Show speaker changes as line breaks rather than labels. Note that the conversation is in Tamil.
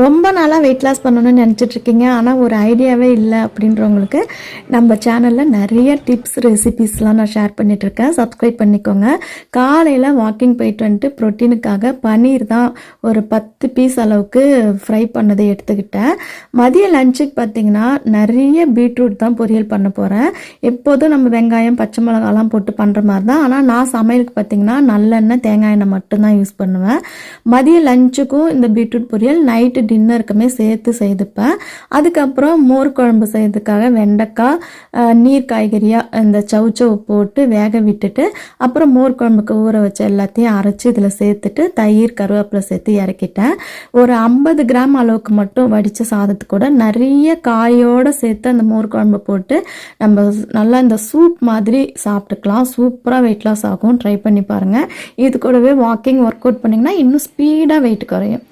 ரொம்ப நாளாக வெயிட் லாஸ் பண்ணணும்னு நினச்சிட்ருக்கீங்க, ஆனால் ஒரு ஐடியாவே இல்லை அப்படின்றவங்களுக்கு நம்ம சேனலில் நிறைய டிப்ஸ் ரெசிபீஸ்லாம் நான் ஷேர் பண்ணிகிட்ருக்கேன். சப்ஸ்கிரைப் பண்ணிக்கோங்க. காலையில் வாக்கிங் போயிட்டு வந்துட்டு ப்ரோட்டீனுக்காக பன்னீர் தான் ஒரு 10 பீஸ் அளவுக்கு ஃப்ரை பண்ணதை எடுத்துக்கிட்டேன். மதிய லஞ்சுக்கு பார்த்திங்கன்னா நிறைய பீட்ரூட் தான் பொரியல் பண்ண போகிறேன். எப்போதும் நம்ம வெங்காயம் பச்சை மிளகாலாம் போட்டு பண்ணுற மாதிரி தான், ஆனால் நான் சமையலுக்கு பார்த்திங்கன்னா நல்லெண்ணெய் தேங்காய் எண்ணெய் மட்டும்தான் யூஸ் பண்ணுவேன். மதிய லஞ்சுக்கும் இந்த பீட்ரூட் பொரியல், நைட்டு டின்னருக்குமே சேர்த்து செய்துப்பேன். அதுக்கப்புறம் மோர் குழம்பு செய்யறதுக்காக வெண்டைக்காய் நீர் காய்கறியாக இந்த சவுச்சவு போட்டு வேக விட்டுட்டு அப்புறம் மோர் குழம்புக்கு ஊற வச்ச எல்லாத்தையும் அரைச்சி இதில் சேர்த்துட்டு தயிர் கருவேப்பிலை சேர்த்து இறக்கிட்டேன். ஒரு 50 கிராம் அளவுக்கு மட்டும் வடித்த சாதத்து கூட நிறைய காயோடு சேர்த்து அந்த மோர் குழம்பு போட்டு நம்ம நல்லா இந்த சூப் மாதிரி சாப்பிட்டுக்கலாம். சூப்பராக வெயிட் லாஸ் ஆகும். ட்ரை பண்ணி பாருங்கள். இது கூடவே வாக்கிங் ஒர்க் அவுட் பண்ணிங்கன்னா இன்னும் ஸ்பீடாக வெயிட் குறையும்.